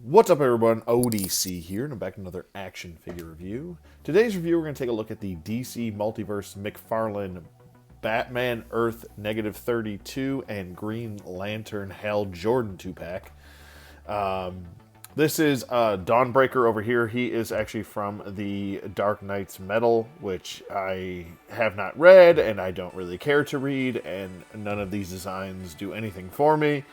What's up, everyone? ODC here, and I'm back with another action figure review. Today's review, we're going to take a look at the DC Multiverse McFarlane Batman Earth -32 and Green Lantern Hal Jordan 2-pack. This is Dawnbreaker over here. He is actually from the Dark Knight's Metal, which I have not read, and I don't really care to read, and none of these designs do anything for me.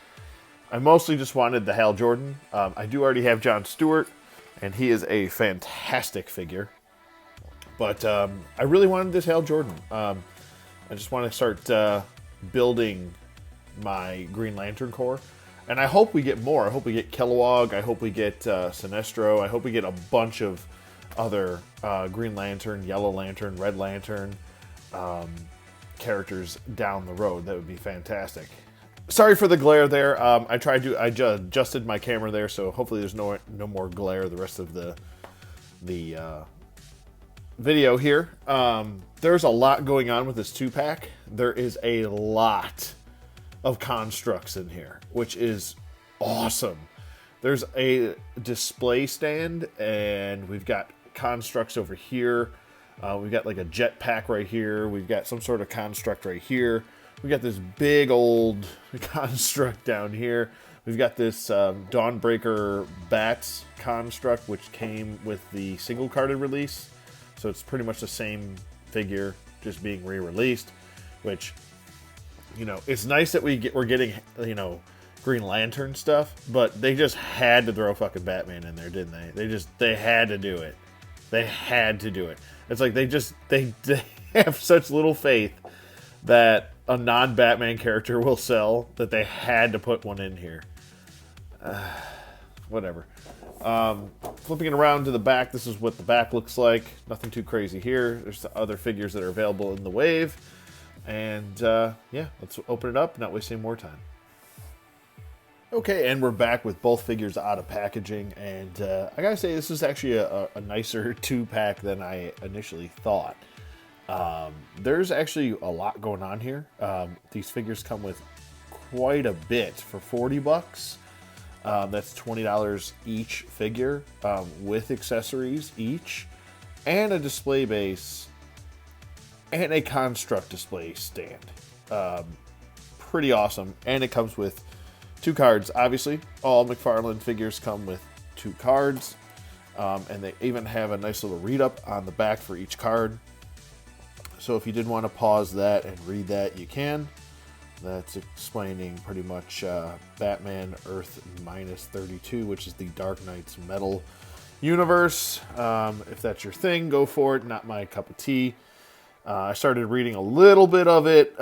I mostly just wanted the Hal Jordan. I do already have John Stewart, and he is a fantastic figure. But I really wanted this Hal Jordan. I just want to start building my Green Lantern Corps. And I hope we get more. I hope we get Kilowog. I hope we get Sinestro. I hope we get a bunch of other Green Lantern, Yellow Lantern, Red Lantern characters down the road. That would be fantastic. Sorry for the glare there. I adjusted my camera there, so hopefully there's no more glare the rest of the video here. There's a lot going on with this 2-pack. There is a lot of constructs in here, which is awesome. There's a display stand, and we've got constructs over here. We've got like a jetpack right here. We've got some sort of construct right here. We got this big old construct down here. We've got this Dawnbreaker Bats construct, which came with the single carded release. So it's pretty much the same figure, just being re-released. Which, you know, it's nice that we're getting, you know, Green Lantern stuff, but they just had to throw fucking Batman in there, didn't they? They had to do it. They had to do it. It's like they have such little faith that a non-Batman character will sell that they had to put one in here. Whatever. Flipping it around to the back, this is what the back looks like. Nothing too crazy here. There's the other figures that are available in the wave. And yeah, let's open it up, not wasting more time. Okay, and we're back with both figures out of packaging. And I gotta say, this is actually a nicer 2-pack than I initially thought. There's actually a lot going on here. These figures come with quite a bit for 40 bucks. That's $20 each figure, with accessories each, and a display base, and a construct display stand. Pretty awesome. And it comes with 2 cards. Obviously, all McFarlane figures come with 2 cards. And they even have a nice little read-up on the back for each card. So if you did want to pause that and read that, you can. That's explaining pretty much Batman Earth -32, which is the Dark Knight's Metal universe. If that's your thing, go for it. Not my cup of tea. I started reading a little bit of it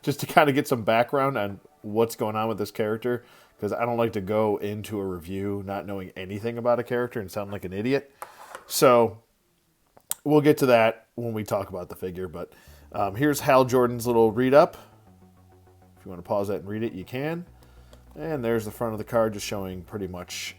just to kind of get some background on what's going on with this character, because I don't like to go into a review not knowing anything about a character and sound like an idiot. So we'll get to that when we talk about the figure, but here's Hal Jordan's little read-up. If you want to pause that and read it, you can. And there's the front of the card, just showing pretty much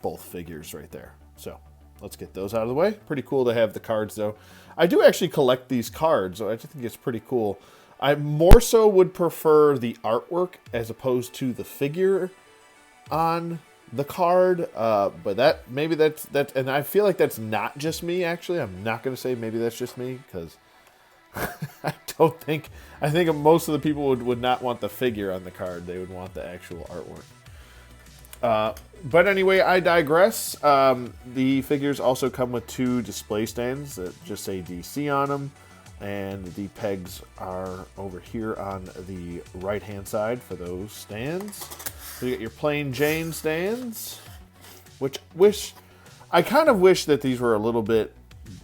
both figures right there. So let's get those out of the way. Pretty cool to have the cards, though. I do actually collect these cards, so I just think it's pretty cool. I more so would prefer the artwork as opposed to the figure on the card, but that's and I feel like that's not just me. Actually, I'm not going to say maybe that's just me, because I think most of the people would not want the figure on the card. They would want the actual artwork. But anyway, I digress. The figures also come with 2 display stands that just say DC on them, and the pegs are over here on the right hand side for those stands. So you get your plain Jane stands, which I kind of wish that these were a little bit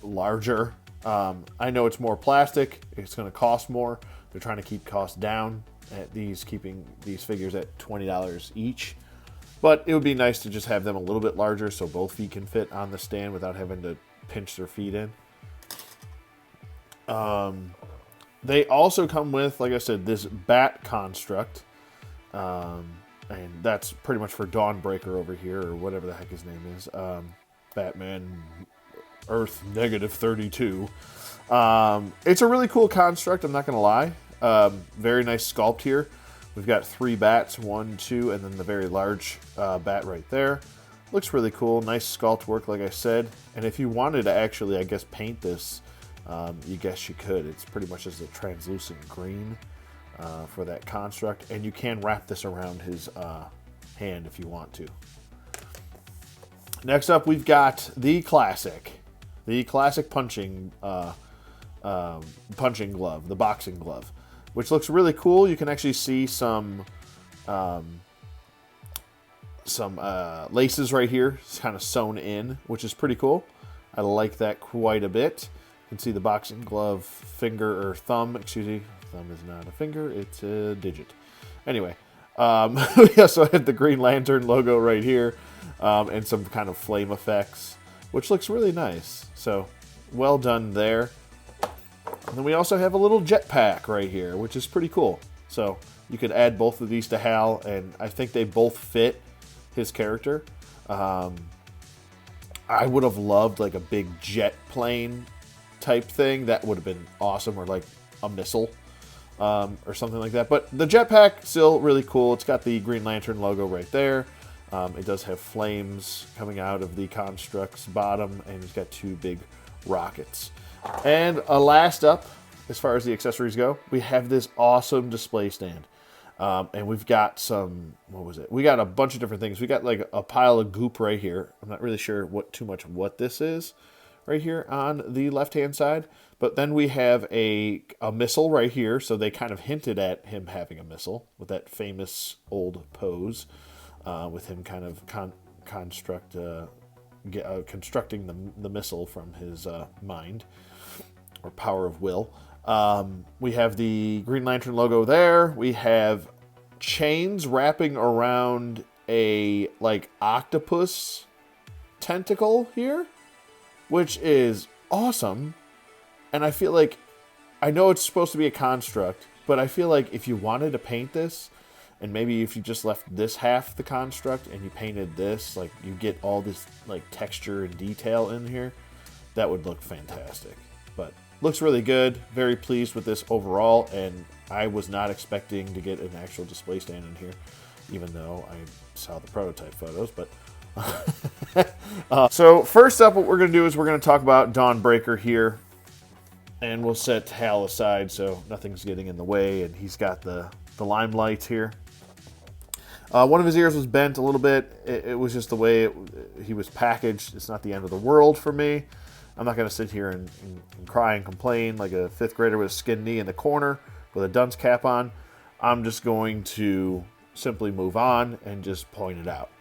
larger. I know it's more plastic. It's going to cost more. They're trying to keep costs down at keeping these figures at $20 each. But it would be nice to just have them a little bit larger so both feet can fit on the stand without having to pinch their feet in. They also come with, like I said, this bat construct. And that's pretty much for Dawnbreaker over here, or whatever the heck his name is. Batman Earth -32. It's a really cool construct, I'm not going to lie. Very nice sculpt here. We've got 3 bats, 1, 2, and then the very large bat right there. Looks really cool. Nice sculpt work, like I said. And if you wanted to actually, I guess, paint this, you guess you could. It's pretty much just a translucent green for that construct. And you can wrap this around his hand if you want to. Next up, we've got the classic punching glove, the boxing glove, which looks really cool. You can actually see some laces right here, kind of sewn in, which is pretty cool. I like that quite a bit. You can see the boxing glove finger or thumb. Excuse me, thumb is not a finger; it's a digit. Anyway, we also have the Green Lantern logo right here. And some kind of flame effects, which looks really nice. So, well done there. And then we also have a little jetpack right here, which is pretty cool. So, you could add both of these to Hal, and I think they both fit his character. I would have loved like a big jet plane type thing. That would have been awesome, or like a missile or something like that. But the jetpack, still really cool. It's got the Green Lantern logo right there. It does have flames coming out of the construct's bottom, and it's got 2 big rockets. And last up, as far as the accessories go, we have this awesome display stand. And we've got some, what was it? We got a bunch of different things. We got like a pile of goop right here. I'm not really sure what this is right here on the left-hand side. But then we have a missile right here. So they kind of hinted at him having a missile with that famous old pose. With him kind of constructing the missile from his mind or power of will. We have the Green Lantern logo there. We have chains wrapping around a like octopus tentacle here, which is awesome. And I feel like, I know it's supposed to be a construct, but I feel like if you wanted to paint this, and maybe if you just left this half the construct and you painted this, like you get all this like texture and detail in here, that would look fantastic. But looks really good. Very pleased with this overall, and I was not expecting to get an actual display stand in here, even though I saw the prototype photos. But so first up, what we're going to do is we're going to talk about Dawnbreaker here, and we'll set Hal aside so nothing's getting in the way, and he's got the limelight here. One of his ears was bent a little bit. It was just the way he was packaged. It's not the end of the world for me. I'm not going to sit here and cry and complain like a 5th grader with a skinned knee in the corner with a dunce cap on. I'm just going to simply move on and just point it out.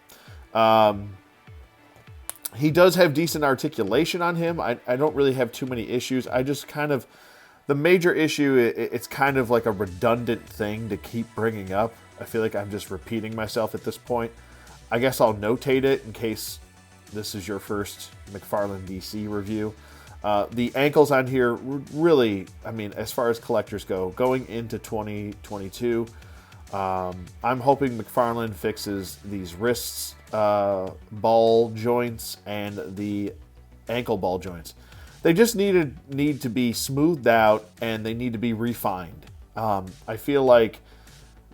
He does have decent articulation on him. I don't really have too many issues. I just kind of... The major issue, it's kind of like a redundant thing to keep bringing up. I feel like I'm just repeating myself at this point. I guess I'll notate it in case this is your first McFarlane DC review. The ankles on here really, I mean, as far as collectors go, going into 2022, I'm hoping McFarlane fixes these wrists ball joints and the ankle ball joints. They just need to be smoothed out, and they need to be refined. I feel like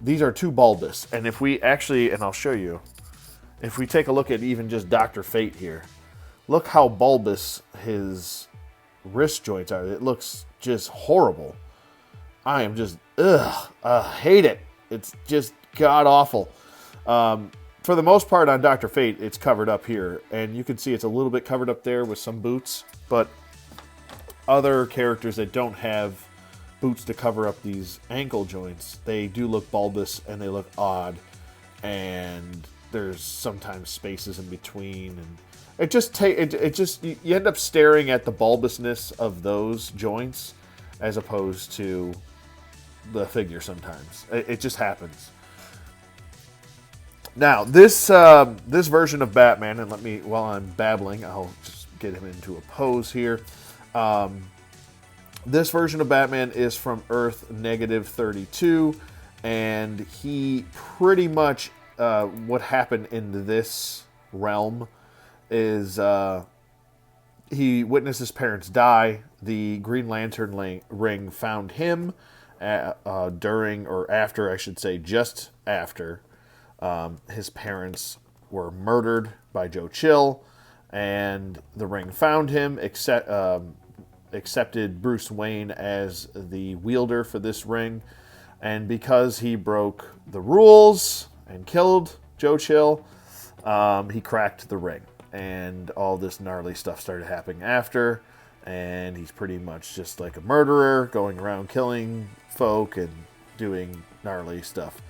these are too bulbous, and if we actually, and I'll show you, if we take a look at even just Dr. Fate here, look how bulbous his wrist joints are. It looks just horrible. I am just, hate it. It's just god-awful. For the most part on Dr. Fate, it's covered up here, and you can see it's a little bit covered up there with some boots, but other characters that don't have boots to cover up these ankle joints, they do look bulbous and they look odd, and there's sometimes spaces in between, and it just you end up staring at the bulbousness of those joints as opposed to the figure sometimes. It just happens. Now, this version of Batman, and while I'm babbling, I'll just get him into a pose here. This version of Batman is from Earth -32, and he pretty much, what happened in this realm is he witnessed his parents die. The Green Lantern ring found him during, or after, I should say, just after his parents were murdered by Joe Chill, and the ring found him, accepted Bruce Wayne as the wielder for this ring, and because he broke the rules and killed Joe Chill, he cracked the ring, and all this gnarly stuff started happening after, and he's pretty much just like a murderer going around killing folk and doing gnarly stuff.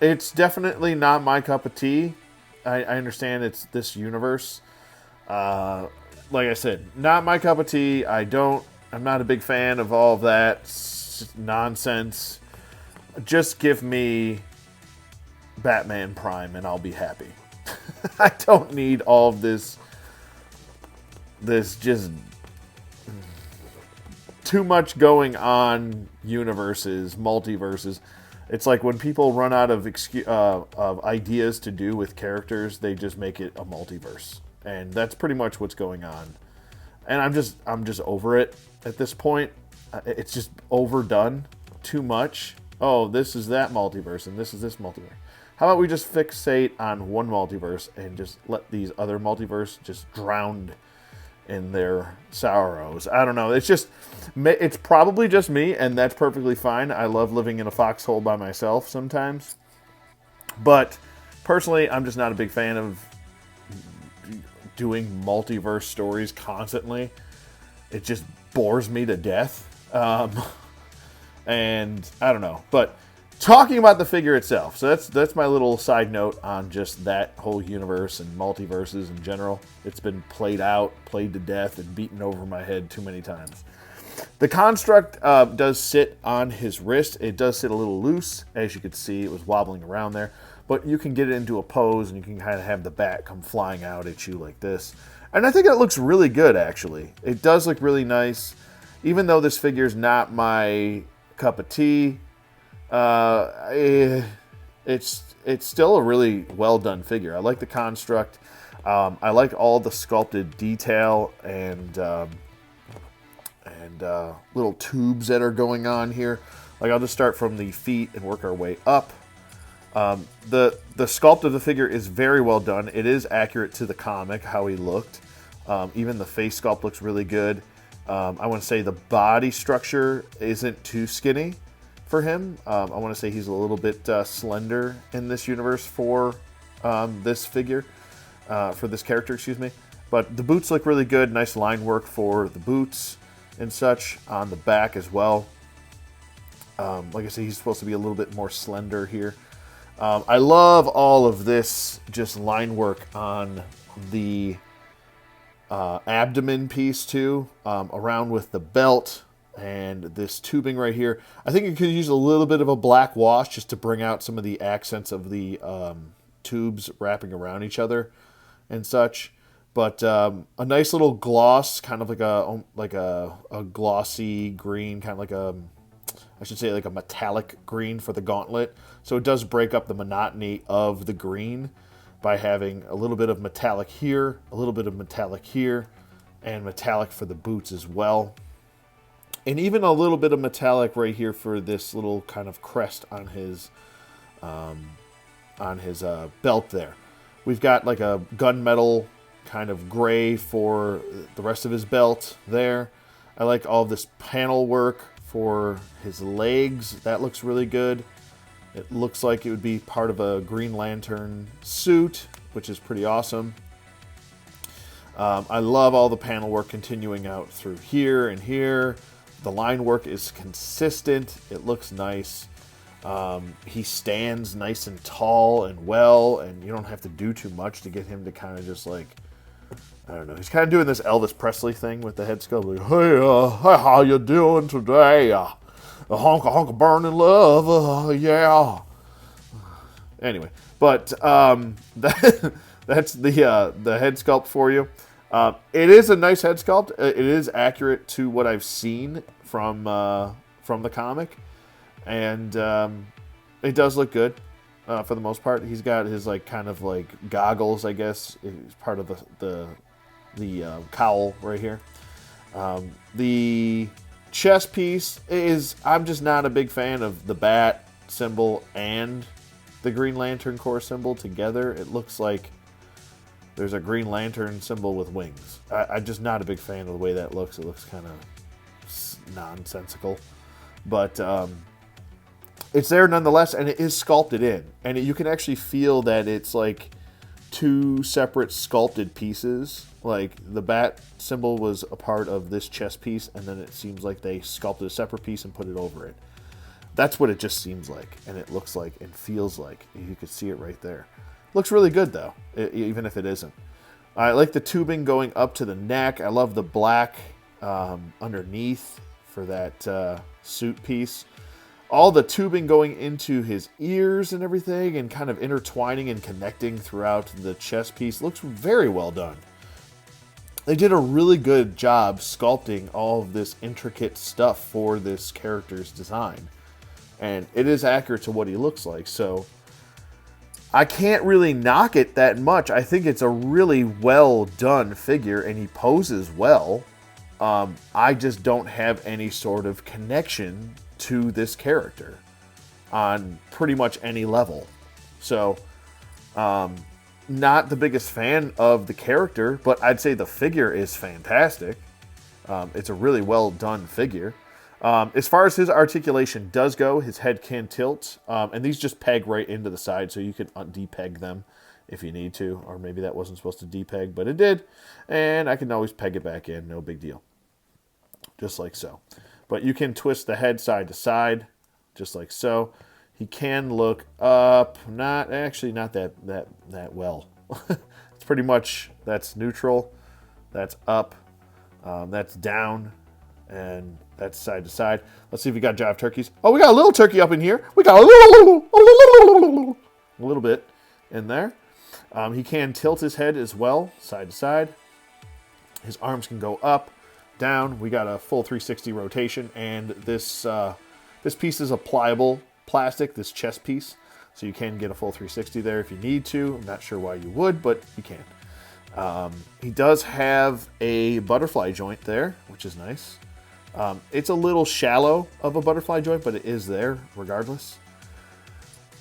It's definitely not my cup of tea. I understand it's this universe. Like I said, not my cup of tea. I'm not a big fan of all of that. It's just nonsense. Just give me Batman Prime and I'll be happy. I don't need all of this just too much going on universes, multiverses. It's like when people run out of ideas to do with characters, they just make it a multiverse. And that's pretty much what's going on. And I'm just over it at this point. It's just overdone too much. Oh, this is that multiverse and this is this multiverse. How about we just fixate on one multiverse and just let these other multiverse just drown in their sorrows? I don't know. It's probably just me, and that's perfectly fine. I love living in a foxhole by myself sometimes. But personally, I'm just not a big fan of doing multiverse stories constantly. It just bores me to death. And I don't know. But talking about the figure itself, so that's my little side note on just that whole universe and multiverses in general. It's been played to death, and beaten over my head too many times. The construct does sit on his wrist. It does sit a little loose. As you can see, it was wobbling around there. But you can get it into a pose, and you can kind of have the bat come flying out at you like this. And I think it looks really good, actually. It does look really nice. Even though this figure is not my cup of tea, it's still a really well done figure. I like the construct. I like all the sculpted detail and little tubes that are going on here. Like, I'll just start from the feet and work our way up. The sculpt of the figure is very well done. It is accurate to the comic, how he looked. Even the face sculpt looks really good. I want to say the body structure isn't too skinny for him. I want to say he's a little bit slender in this universe for this figure, for this character, excuse me. But the boots look really good. Nice line work for the boots and such on the back as well. Like I said, he's supposed to be a little bit more slender here. I love all of this just line work on the abdomen piece too, around with the belt and this tubing right here. I think you could use a little bit of a black wash just to bring out some of the accents of the tubes wrapping around each other and such. But a nice little gloss, kind of like a glossy green, kind of like I should say like a metallic green for the gauntlet. So it does break up the monotony of the green by having a little bit of metallic here, a little bit of metallic here, and metallic for the boots as well. And even a little bit of metallic right here for this little kind of crest on his belt there. We've got like a gunmetal kind of gray for the rest of his belt there. I like all this panel work for his legs. That looks really good. It looks like it would be part of a Green Lantern suit, which is pretty awesome. I love all the panel work continuing out through here and here. The line work is consistent. It looks nice. He stands nice and tall and well, and you don't have to do too much to get him to kind of just like, I don't know. He's kind of doing this Elvis Presley thing with the head sculpt. Like, hey, how you doing today? A honk of burning love, yeah. Anyway, but that's the head sculpt for you. It is a nice head sculpt. It is accurate to what I've seen from the comic, and it does look good for the most part. He's got his like kind of like goggles, I guess, is part of the cowl right here. The chest piece is, I'm just not a big fan of the bat symbol and the Green Lantern Corps symbol together. It looks like there's a Green Lantern symbol with wings. I'm just not a big fan of the way that looks. It looks kind of nonsensical. But it's there nonetheless, and it is sculpted in. And you can actually feel that it's like two separate sculpted pieces. Like the bat symbol was a part of this chest piece, and then it seems like they sculpted a separate piece and put it over it. That's what it just seems like, and it looks like and feels like. You could see it right there. Looks really good, though, even if it isn't. I like the tubing going up to the neck. I love the black underneath for that suit piece. All the tubing going into his ears and everything and kind of intertwining and connecting throughout the chest piece looks very well done. They did a really good job sculpting all of this intricate stuff for this character's design. And it is accurate to what he looks like, so I can't really knock it that much. I think it's a really well done figure, and he poses well. I just don't have any sort of connection to this character on pretty much any level. So, not the biggest fan of the character, but I'd say the figure is fantastic. It's a really well done figure. As far as his articulation does go, his head can tilt, and these just peg right into the side, so you can depeg them if you need to, or maybe that wasn't supposed to depeg, but it did, and I can always peg it back in, no big deal, just like so. But you can twist the head side to side, just like so. He can look up, not that well. It's pretty much, that's neutral, that's up, that's down, and that's side to side. Let's see if we got jive turkeys. Oh, we got a little turkey up in here. We got a little bit in there. He can tilt his head as well, side to side. His arms can go up, down. We got a full 360 rotation, and this piece is a pliable plastic, this chest piece, so you can get a full 360 there if you need to. I'm not sure why you would, but you can. He does have a butterfly joint there, which is nice. It's a little shallow of a butterfly joint, but it is there regardless.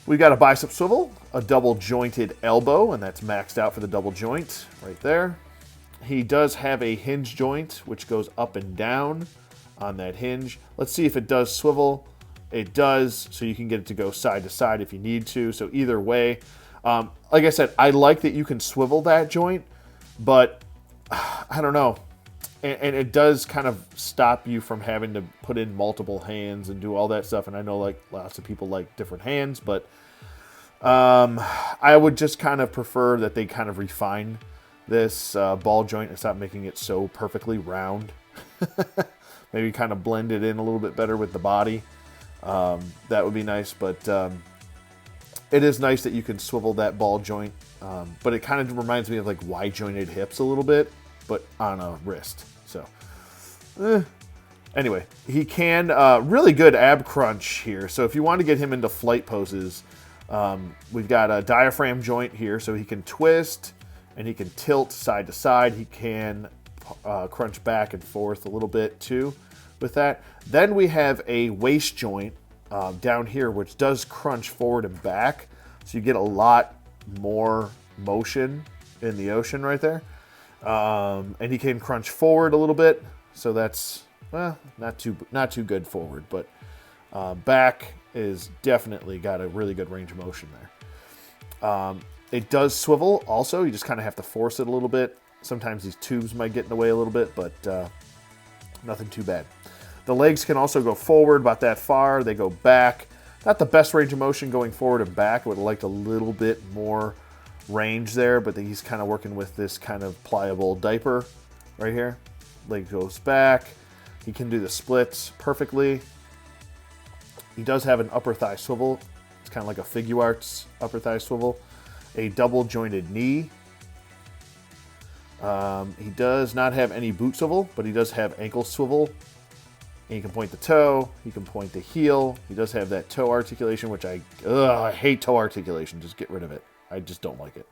We've got a bicep swivel, a double jointed elbow, and that's maxed out for the double joint right there. He does have a hinge joint, which goes up and down on that hinge. Let's see if it does swivel. It does, so you can get it to go side to side if you need to. So either way, like I said, I like that you can swivel that joint, but I don't know. And it does kind of stop you from having to put in multiple hands and do all that stuff. And I know like lots of people like different hands, but I would just kind of prefer that they kind of refine this ball joint and stop making it so perfectly round. Maybe kind of blend it in a little bit better with the body. That would be nice, but it is nice that you can swivel that ball joint. But it kind of reminds me of like wide-jointed hips a little bit, but on a wrist. So, anyway, he can really good ab crunch here. So if you want to get him into flight poses, we've got a diaphragm joint here, so he can twist and he can tilt side to side. He can crunch back and forth a little bit too with that. Then we have a waist joint down here, which does crunch forward and back, so you get a lot more motion in the ocean right there. And he can crunch forward a little bit, so that's not too good forward, but back is definitely got a really good range of motion there. It does swivel also. You just kind of have to force it a little bit. Sometimes these tubes might get in the way a little bit, but nothing too bad. The legs can also go forward about that far. They go back. Not the best range of motion going forward and back. I would have liked a little bit more range there, but he's kind of working with this kind of pliable diaper right here. Leg goes back. He can do the splits perfectly. He does have an upper thigh swivel. It's kind of like a figure arts upper thigh swivel. A double jointed knee. He does not have any boot swivel, but he does have ankle swivel. And he can point the toe. He can point the heel. He does have that toe articulation, which I hate toe articulation. Just get rid of it. I just don't like it.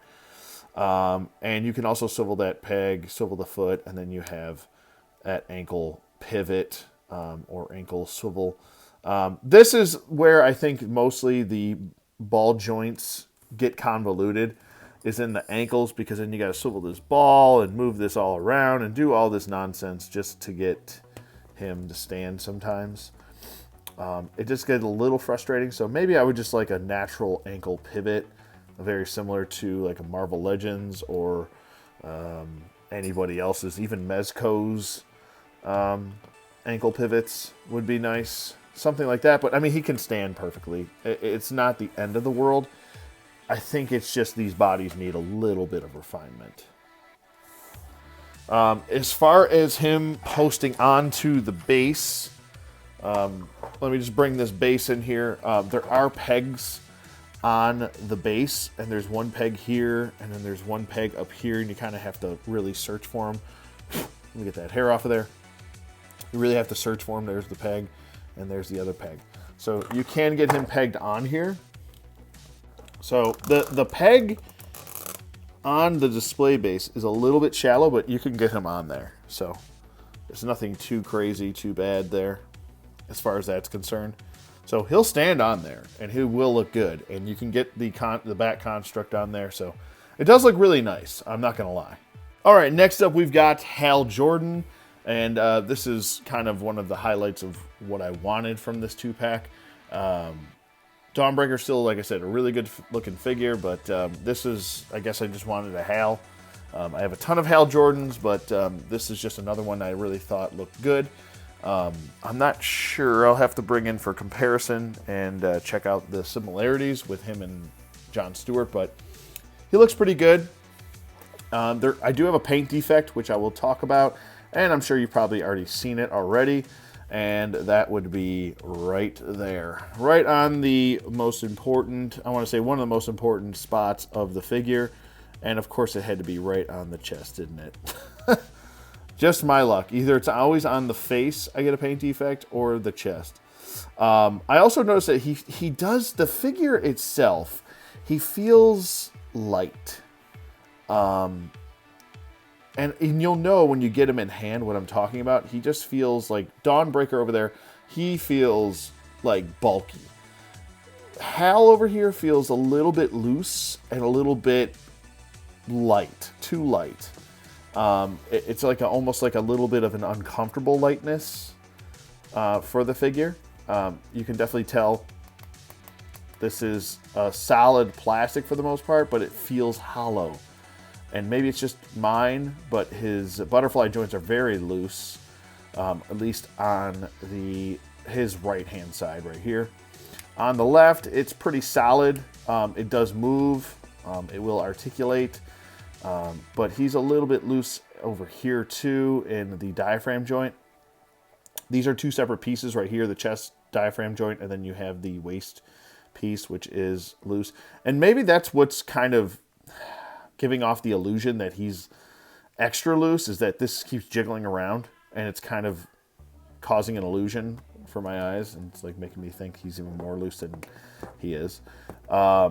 And you can also swivel that peg, swivel the foot, and then you have that ankle pivot or ankle swivel. This is where I think mostly the ball joints get convoluted, is in the ankles, because then you got to swivel this ball and move this all around and do all this nonsense just to get him to stand sometimes. It just gets a little frustrating, so maybe I would just like a natural ankle pivot, very similar to like a Marvel Legends or anybody else's, even Mezco's ankle pivots would be nice. Something like that, but I mean, he can stand perfectly. It's not the end of the world. I think it's just these bodies need a little bit of refinement. As far as him posting onto the base, let me just bring this base in here. There are pegs on the base, and there's one peg here, and then there's one peg up here, and you kind of have to really search for them. Let me get that hair off of there. You really have to search for them. There's the peg, and there's the other peg. So you can get him pegged on here. So the peg on the display base is a little bit shallow, but you can get him on there. So there's nothing too crazy, too bad there as far as that's concerned. So he'll stand on there, and he will look good. And you can get the back construct on there. So it does look really nice. I'm not going to lie. All right, next up we've got Hal Jordan. And this is kind of one of the highlights of what I wanted from this 2-pack. Dawnbreaker still, like I said, a really good looking figure, but this is, I guess I just wanted a Hal. I have a ton of Hal Jordans, but this is just another one I really thought looked good. I'm not sure. I'll have to bring in for comparison and check out the similarities with him and John Stewart, but he looks pretty good. I do have a paint defect, which I will talk about, and I'm sure you've probably already seen it already. And that would be right there. Right on the most important, I want to say one of the most important spots of the figure. And of course it had to be right on the chest, didn't it? Just my luck. Either it's always on the face, I get a paint defect, or the chest. I also noticed that he does, the figure itself, he feels light. And you'll know when you get him in hand what I'm talking about. He just feels like Dawnbreaker over there. He feels like bulky. Hal over here feels a little bit loose and a little bit light, too light. It's like almost like a little bit of an uncomfortable lightness for the figure. You can definitely tell this is a solid plastic for the most part, but it feels hollow. And maybe it's just mine, but his butterfly joints are very loose, at least on his right-hand side right here. On the left, it's pretty solid. It does move. It will articulate. But he's a little bit loose over here, too, in the diaphragm joint. These are two separate pieces right here, the chest diaphragm joint, and then you have the waist piece, which is loose. And maybe that's what's kind of giving off the illusion that he's extra loose, is that this keeps jiggling around and it's kind of causing an illusion for my eyes, and it's like making me think he's even more loose than he is. For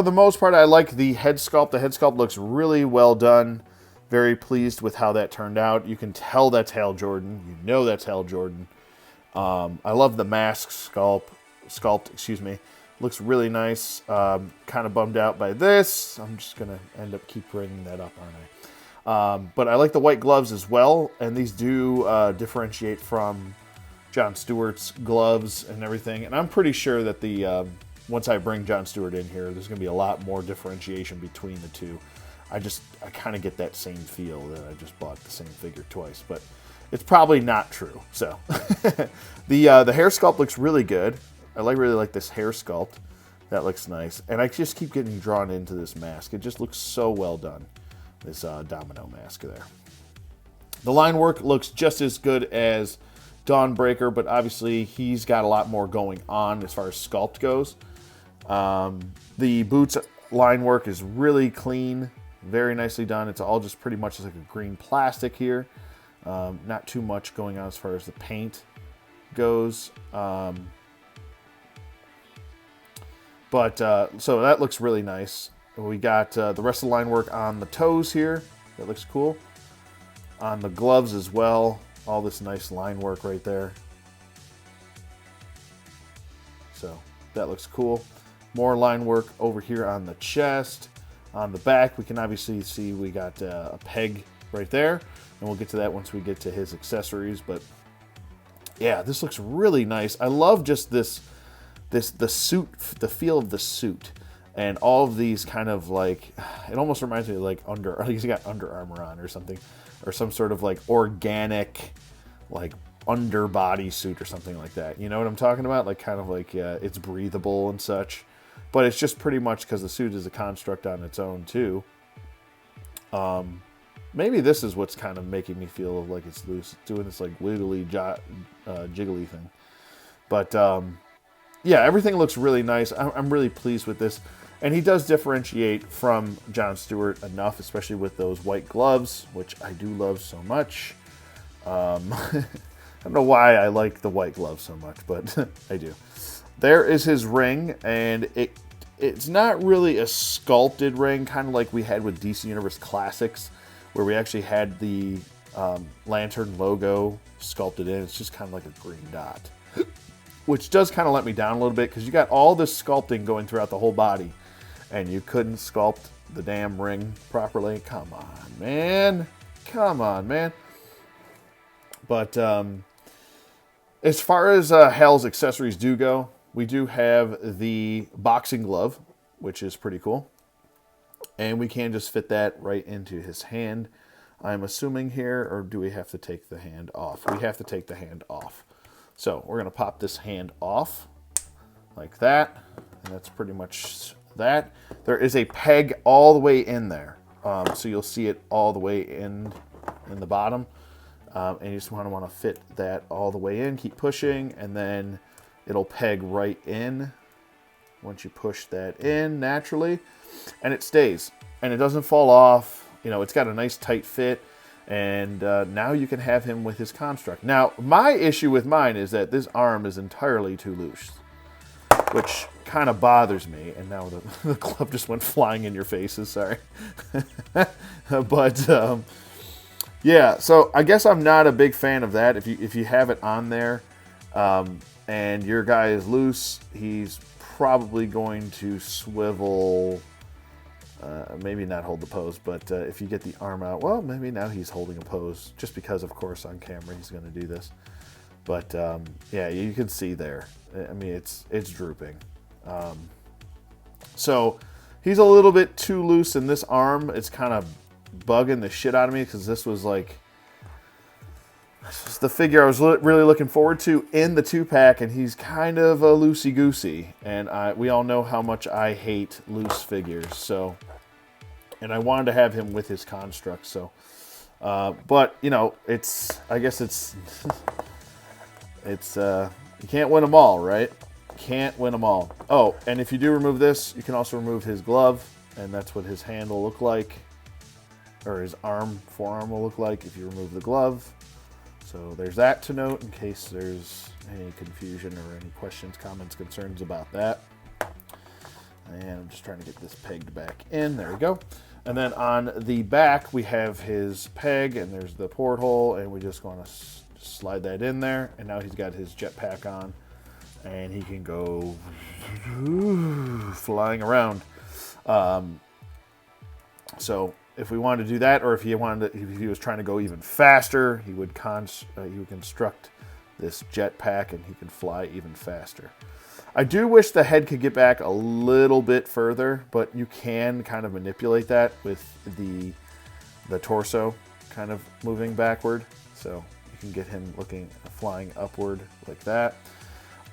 the most part, I like the head sculpt. The head sculpt looks really well done. Very pleased with how that turned out. You can tell that's Hal Jordan. You know that's Hal Jordan. I love the mask sculpt, excuse me. Looks really nice. Kind of bummed out by this. I'm just going to end up keep bringing that up, aren't I? But I like the white gloves as well, and these do differentiate from John Stewart's gloves and everything. And I'm pretty sure that once I bring John Stewart in here, there's going to be a lot more differentiation between the two. I kind of get that same feel that I just bought the same figure twice, but it's probably not true. So the hair sculpt looks really good. I really like this hair sculpt. That looks nice. And I just keep getting drawn into this mask. It just looks so well done, this domino mask there. The line work looks just as good as Dawnbreaker, but obviously he's got a lot more going on as far as sculpt goes. The boots line work is really clean, very nicely done. It's all just pretty much like a green plastic here. Not too much going on as far as the paint goes. So that looks really nice. We got the rest of the line work on the toes here. That looks cool. On the gloves as well, all this nice line work right there. So that looks cool. More line work over here on the chest. On the back, we can obviously see we got a peg right there, and we'll get to that once we get to his accessories. But yeah, this looks really nice. I love just the suit, the feel of the suit, and all of these kind of like, it almost reminds me of like he's got Under Armour on or something, or some sort of like organic, like underbody suit or something like that. You know what I'm talking about? Like kind of like it's breathable and such, but it's just pretty much because the suit is a construct on its own too. Maybe this is what's kind of making me feel like it's loose, doing this like wiggly, jiggly thing. But yeah, everything looks really nice. I'm really pleased with this. And he does differentiate from Jon Stewart enough, especially with those white gloves, which I do love so much. I don't know why I like the white gloves so much, but I do. There is his ring, and it's not really a sculpted ring, kind of like we had with DC Universe Classics, where we actually had the Lantern logo sculpted in. It's just kind of like a green dot, which does kind of let me down a little bit because you got all this sculpting going throughout the whole body, and you couldn't sculpt the damn ring properly. Come on, man. Come on, man. But as far as Hal's accessories do go, we do have the boxing glove, which is pretty cool. And we can just fit that right into his hand, I'm assuming here, or do we have to take the hand off? We have to take the hand off. So we're going to pop this hand off like that, and that's pretty much that. There is a peg all the way in there, so you'll see it all the way in the bottom, and you just want to fit that all the way in. Keep pushing, and then it'll peg right in once you push that in naturally, and it stays, and it doesn't fall off. You know, it's got a nice tight fit, and now you can have him with his construct. Now, my issue with mine is that this arm is entirely too loose, which kind of bothers me. And now the glove just went flying in your faces, sorry. But, yeah, so I guess I'm not a big fan of that. If you have it on there and your guy is loose, he's probably going to swivel, maybe not hold the pose, but if you get the arm out, well, maybe now he's holding a pose, just because, of course, on camera he's going to do this. But, yeah, you can see there. I mean, it's drooping. So he's a little bit too loose in this arm. It's kind of bugging the shit out of me because this was the figure I was really looking forward to in the 2-pack, and he's kind of a loosey-goosey, and we all know how much I hate loose figures, so, and I wanted to have him with his construct, so, but, you know, I guess it's, you can't win them all, right? Can't win them all. Oh, and if you do remove this, you can also remove his glove, and that's what his hand will look like, or his forearm will look like if you remove the glove. So there's that to note in case there's any confusion or any questions, comments, concerns about that. And I'm just trying to get this pegged back in. There we go. And then on the back, we have his peg, and there's the porthole, and we just want to slide that in there. And now he's got his jetpack on, and he can go flying around. So if we wanted to do that, or if he was trying to go even faster, he would construct this jetpack, and he can fly even faster. I do wish the head could get back a little bit further, but you can kind of manipulate that with the torso kind of moving backward, so you can get him flying upward like that.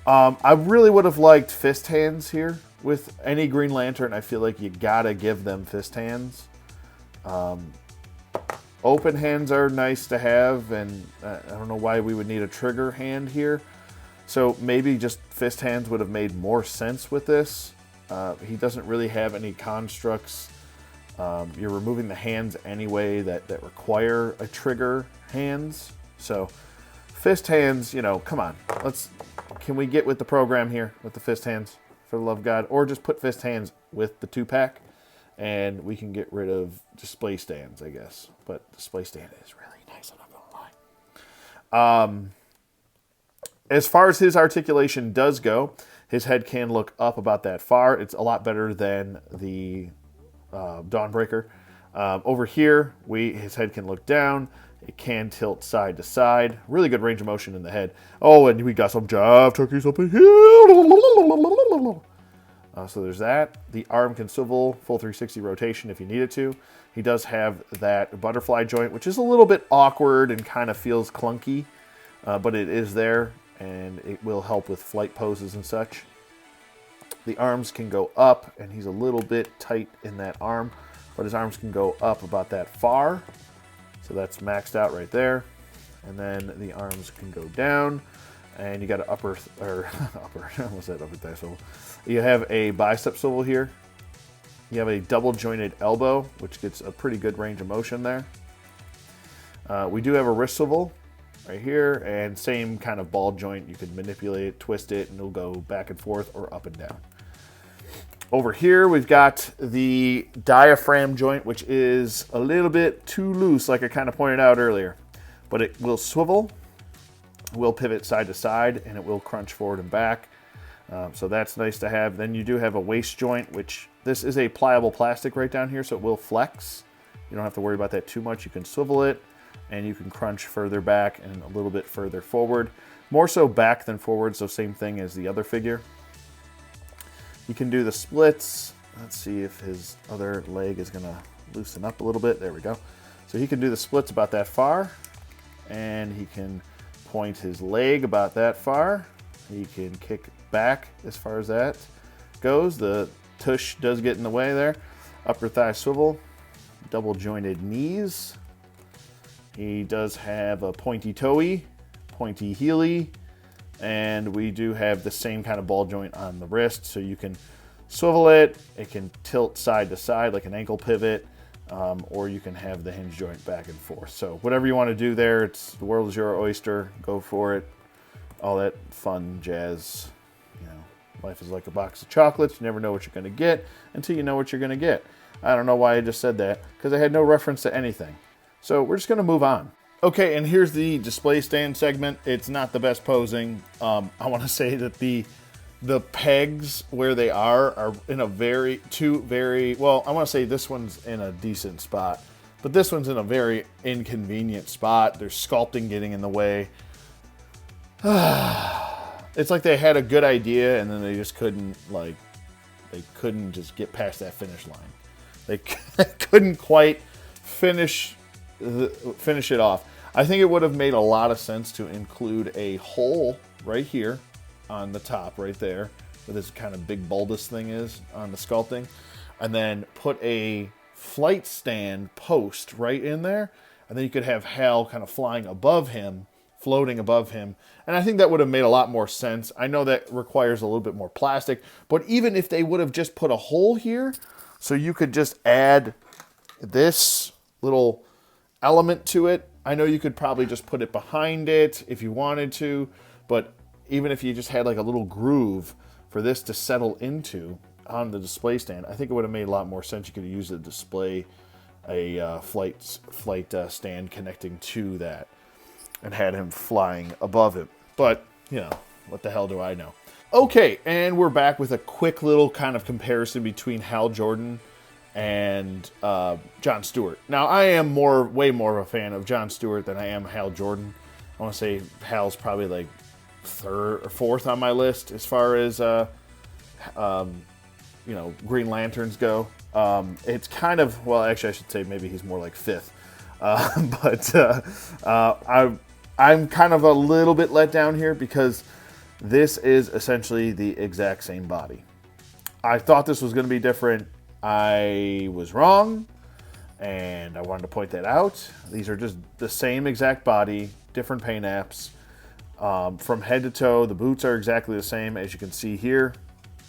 I really would have liked fist hands here. With any Green Lantern, I feel like you gotta give them fist hands. Open hands are nice to have, and I don't know why we would need a trigger hand here. So maybe just fist hands would have made more sense with this. He doesn't really have any constructs. You're removing the hands anyway that require a trigger hands. So fist hands, you know, come on. Can we get with the program here with the fist hands, for the love of God? Or just put fist hands with the 2-pack. And we can get rid of display stands, I guess. But display stand is really nice As far as his articulation does go, his head can look up about that far. It's a lot better than the Dawnbreaker. Over here, his head can look down. It can tilt side to side. Really good range of motion in the head. Oh, and we got some jive turkeys up in here. So there's that. The arm can swivel, full 360 rotation if you need it to. He does have that butterfly joint, which is a little bit awkward and kind of feels clunky, but it is there, and it will help with flight poses and such. The arms can go up, and he's a little bit tight in that arm, but his arms can go up about that far. So that's maxed out right there. And then the arms can go down, and you got an upper, what's that, upper thigh swivel? You have a bicep swivel here. You have a double jointed elbow, which gets a pretty good range of motion there. We do have a wrist swivel right here, and same kind of ball joint. You can manipulate it, twist it, and it'll go back and forth or up and down. Over here, we've got the diaphragm joint, which is a little bit too loose, like I kind of pointed out earlier. But it will swivel, will pivot side to side, and it will crunch forward and back. So that's nice to have. Then you do have a waist joint, which this is a pliable plastic right down here, so it will flex. You don't have to worry about that too much. You can swivel it, and you can crunch further back and a little bit further forward. More so back than forward, so same thing as the other figure. You can do the splits. Let's see if his other leg is gonna loosen up a little bit. There we go. So he can do the splits about that far, and he can point his leg about that far. He can kick back as far as that goes. The tush does get in the way there. Upper thigh swivel, double jointed knees. He does have a pointy toey, pointy heely, and we do have the same kind of ball joint on the wrist, so you can swivel it. It can tilt side to side like an ankle pivot, or you can have the hinge joint back and forth. So whatever you want to do there, the world is your oyster. Go for it. All that fun jazz. You know, life is like a box of chocolates. You never know what you're going to get until you know what you're going to get. I don't know why I just said that, because I had no reference to anything. So we're just going to move on. Okay, and here's the display stand segment. It's not the best posing. I want to say that the pegs where they are in a very, well, I want to say this one's in a decent spot, but this one's in a very inconvenient spot. There's sculpting getting in the way. It's like they had a good idea and then they just couldn't, just get past that finish line. They couldn't quite finish it off. I think it would have made a lot of sense to include a hole right here on the top, right there, where this kind of big bulbous thing is on the sculpting, and then put a flight stand post right in there, and then you could have Hal kind of flying above him, floating above him, and I think that would have made a lot more sense. I know that requires a little bit more plastic, but even if they would have just put a hole here, so you could just add this little element to it. I know you could probably just put it behind it if you wanted to, but even if you just had like a little groove for this to settle into on the display stand, I think it would have made a lot more sense. You could have used a display, a flight stand connecting to that and had him flying above it. But, you know, what the hell do I know? Okay, and we're back with a quick little kind of comparison between Hal Jordan and Jon Stewart. Now, I am way more of a fan of Jon Stewart than I am Hal Jordan. I want to say Hal's probably like third or fourth on my list as far as Green Lanterns go. It's kind of, well, actually I should say maybe he's more like fifth. But I'm kind of a little bit let down here because this is essentially the exact same body. I thought this was going to be different. I was wrong, and I wanted to point that out. These are just the same exact body, different paint apps. From head to toe, the boots are exactly the same, as you can see here.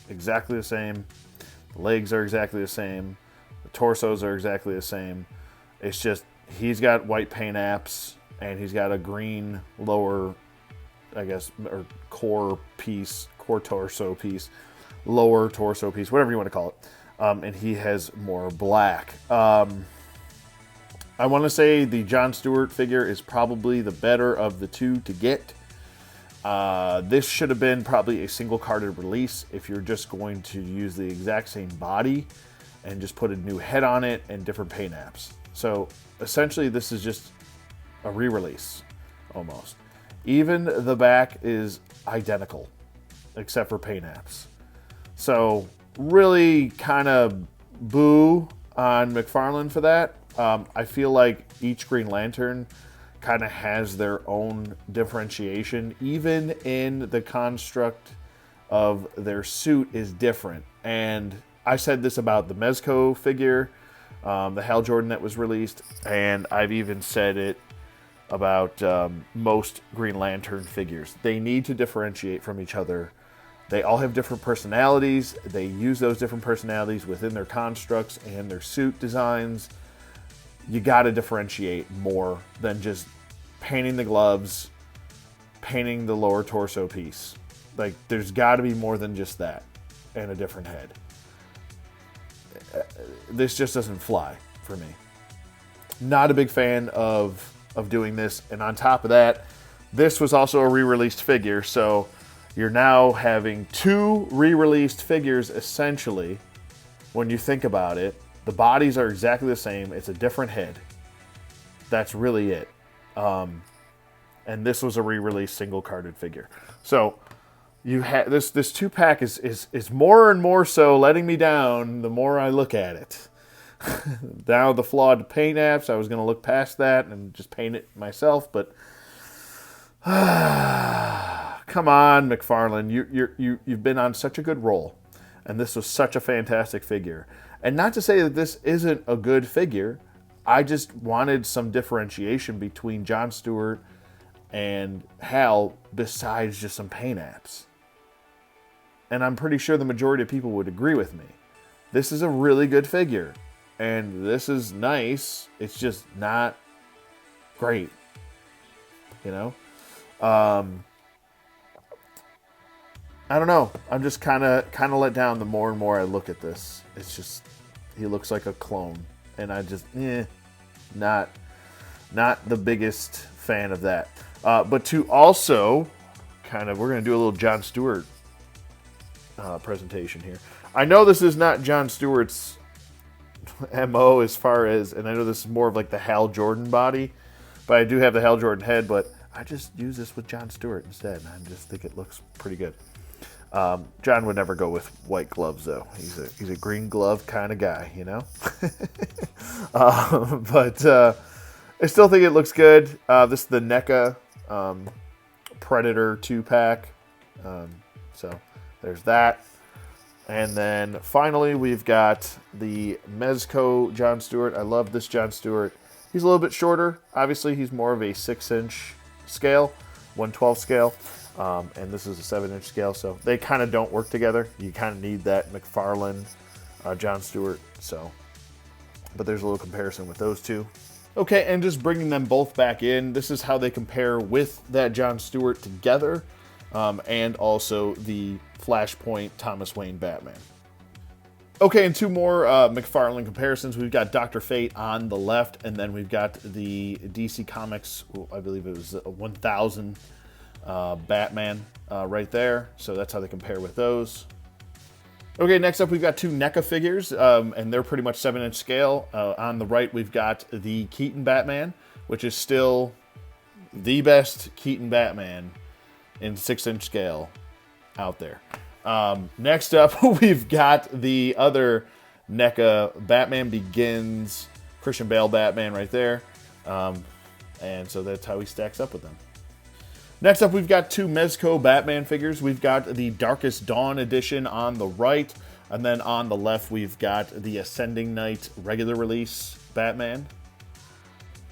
Exactly the same. The legs are exactly the same. The torsos are exactly the same. It's just he's got white paint apps, and he's got a green lower, I guess, or core torso piece, lower torso piece, whatever you want to call it. And he has more black. I want to say the Jon Stewart figure is probably the better of the two to get. This should have been probably a single carded release if you're just going to use the exact same body and just put a new head on it and different paint apps. So essentially this is just a re-release almost. Even the back is identical except for paint apps. So really kind of boo on McFarlane for that. I feel like each Green Lantern kind of has their own differentiation. Even in the construct of their suit is different. And I said this about the Mezco figure, the Hal Jordan that was released, and I've even said it about most Green Lantern figures. They need to differentiate from each other. They all have different personalities. They use those different personalities within their constructs and their suit designs. You got to differentiate more than just painting the gloves, painting the lower torso piece. Like, there's got to be more than just that and a different head. This just doesn't fly for me. Not a big fan of doing this. And on top of that, this was also a re-released figure, so you're now having two re-released figures essentially. When you think about it, the bodies are exactly the same. It's a different head. That's really it. And this was a re-released single carded figure. So you have this 2-pack is more and more so letting me down the more I look at it. Now the flawed paint apps, I was going to look past that and just paint it myself, but come on, McFarlane, you've been on such a good roll, and this was such a fantastic figure. And not to say that this isn't a good figure, I just wanted some differentiation between Jon Stewart and Hal besides just some paint apps. And I'm pretty sure the majority of people would agree with me. This is a really good figure, and this is nice. It's just not great, you know? I don't know. I'm just kind of let down the more and more I look at this. It's just, he looks like a clone, and I just not the biggest fan of that. But to also kind of, we're going to do a little Jon Stewart presentation here. I know this is not Jon Stewart's MO as far as, and I know this is more of like the Hal Jordan body, but I do have the Hal Jordan head, but I just use this with Jon Stewart instead, and I just think it looks pretty good. John would never go with white gloves, though. He's a green glove kind of guy, you know? But I still think it looks good. This is the NECA Predator 2-pack. So there's that. And then finally, we've got the Mezco Jon Stewart. I love this Jon Stewart. He's a little bit shorter. Obviously, he's more of a 6-inch scale, 1/12 scale. And this is a 7-inch scale, so they kind of don't work together. You kind of need that McFarlane Jon Stewart. So, but there's a little comparison with those two. Okay, and just bringing them both back in, this is how they compare with that Jon Stewart together, and also the Flashpoint Thomas Wayne Batman. Okay, and two more McFarlane comparisons. We've got Dr. Fate on the left, and then we've got the DC Comics, I believe it was 1000 Batman right there. So that's how they compare with those. Okay, next up we've got two NECA figures, and they're pretty much 7-inch scale. On the right we've got the Keaton Batman, which is still the best Keaton Batman in 6-inch scale out there. Next up we've got the other NECA Batman Begins Christian Bale Batman right there. And so that's how he stacks up with them. Next up, we've got two Mezco Batman figures. We've got the Darkest Dawn edition on the right, and then on the left, we've got the Ascending Knight regular release Batman.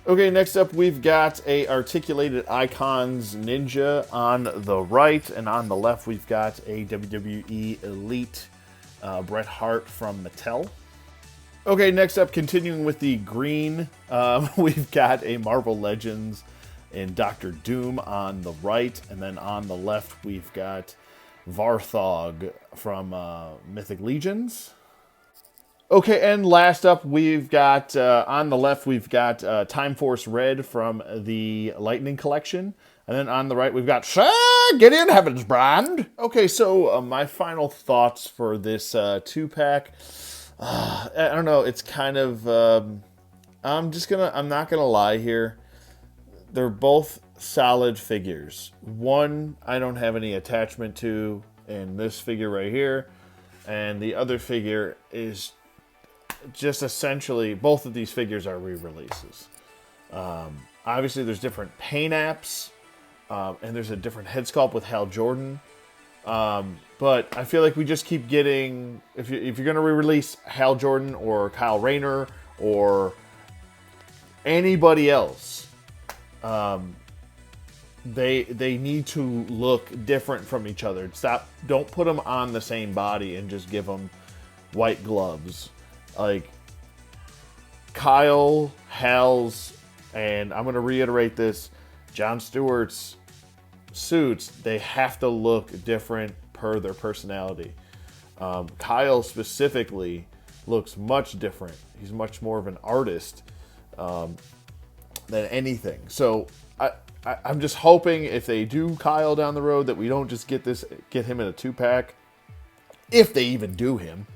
Okay, next up, we've got a Articulated Icons Ninja on the right, and on the left, we've got a WWE Elite Bret Hart from Mattel. Okay, next up, continuing with the green, we've got a Marvel Legends and Doctor Doom on the right, and then on the left we've got Varthog from Mythic Legions. Okay, and last up, we've got, on the left, we've got Time Force Red from the Lightning Collection. And then on the right, we've got, get in, Heaven's Brand. Okay, so my final thoughts for this 2-pack. I don't know, it's kind of, I'm not gonna lie here. They're both solid figures. One, I don't have any attachment to, in this figure right here. And the other figure is just essentially, both of these figures are re-releases. Obviously, there's different paint apps, and there's a different head sculpt with Hal Jordan. But I feel like we just keep getting, if you're going to re-release Hal Jordan or Kyle Rayner or anybody else, they need to look different from each other. Don't put them on the same body and just give them white gloves. Like Kyle, Hal's, and I'm going to reiterate this, Jon Stewart's suits, they have to look different per their personality. Kyle specifically looks much different. He's much more of an artist than anything. So I'm just hoping if they do Kyle down the road that we don't just get him in a 2-pack, if they even do him.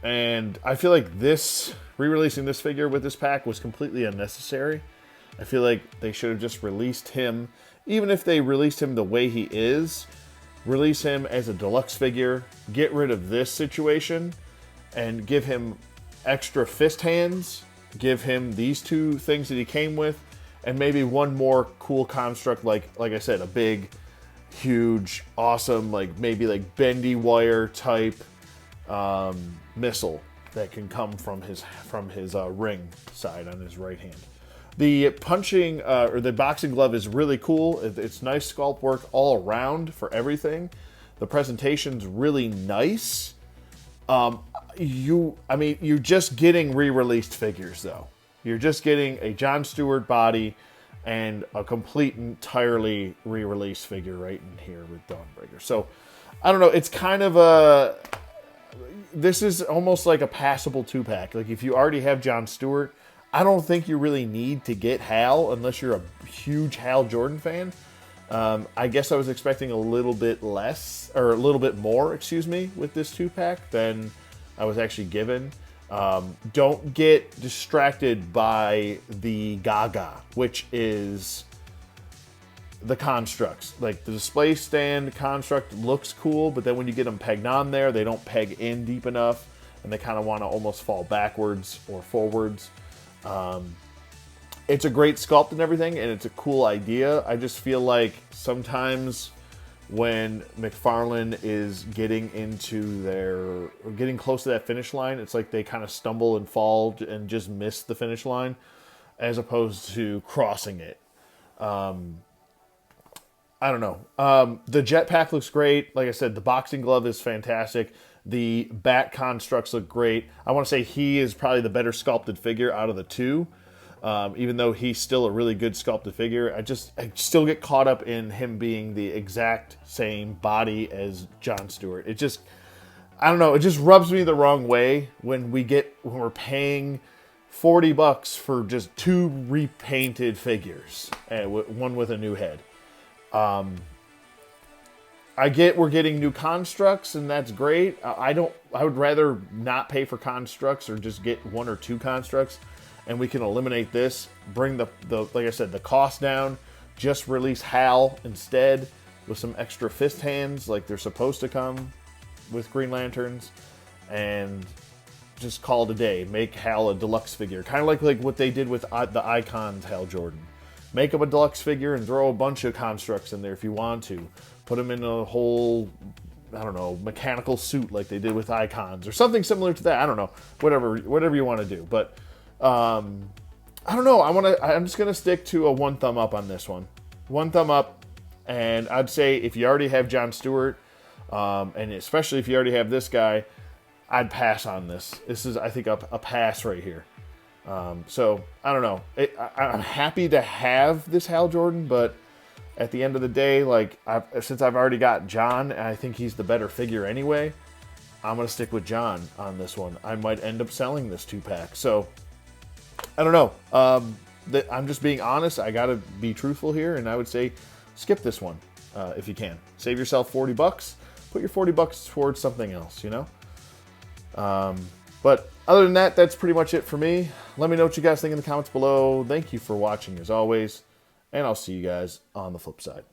And I feel like re-releasing this figure with this pack was completely unnecessary. I feel like they should have just released him, even if they released him the way he is, release him as a deluxe figure, get rid of this situation, and give him extra fist hands, give him these 2 things that he came with, and maybe one more cool construct, like I said, a big, huge, awesome, maybe bendy wire type missile that can come from his ring side on his right hand. The punching or the boxing glove is really cool. It's nice sculpt work all around for everything. The presentation's really nice. You're just getting re-released figures though. You're just getting a Jon Stewart body and a complete entirely re-released figure right in here with Dawnbreaker. So I don't know. It's kind of this is almost like a passable 2-pack. Like if you already have Jon Stewart, I don't think you really need to get Hal unless you're a huge Hal Jordan fan. I guess I was expecting a little bit less, or a little bit more, with this 2-pack than I was actually given. Don't get distracted by the Gaga, which is the constructs. Like the display stand construct looks cool, but then when you get them pegged on there, they don't peg in deep enough, and they kind of want to almost fall backwards or forwards. It's a great sculpt and everything, and it's a cool idea. I just feel like sometimes when McFarlane is getting getting close to that finish line, it's like they kind of stumble and fall and just miss the finish line as opposed to crossing it. I don't know. The jetpack looks great. Like I said, the boxing glove is fantastic. The bat constructs look great. I want to say he is probably the better sculpted figure out of the 2. Even though he's still a really good sculpted figure, I still get caught up in him being the exact same body as Jon Stewart. I don't know, it just rubs me the wrong way when we're paying $40 for just 2 repainted figures, one with a new head. I get we're getting new constructs, and that's great. I would rather not pay for constructs or just get 1 or 2 constructs, and we can eliminate this, bring the like I said, the cost down, just release Hal instead with some extra fist hands like they're supposed to come with Green Lanterns, and just call it a day. Make Hal a deluxe figure, kind of like what they did with the Icons Hal Jordan. Make him a deluxe figure and throw a bunch of constructs in there if you want to. Put him in a whole, I don't know, mechanical suit like they did with Icons or something similar to that. I don't know, whatever you want to do. But I don't know. I'm just gonna stick to a 1 thumb up on this one. 1 thumb up, and I'd say if you already have Jon Stewart, and especially if you already have this guy, I'd pass on this. This is, I think, a pass right here. So I don't know. I'm happy to have this Hal Jordan, but at the end of the day, since I've already got John, and I think he's the better figure anyway, I'm going to stick with John on this one. I might end up selling this 2-pack. So, I don't know. I'm just being honest. I got to be truthful here, and I would say skip this one if you can. Save yourself $40. Put your $40 towards something else, you know? But other than that, that's pretty much it for me. Let me know what you guys think in the comments below. Thank you for watching as always, and I'll see you guys on the flip side.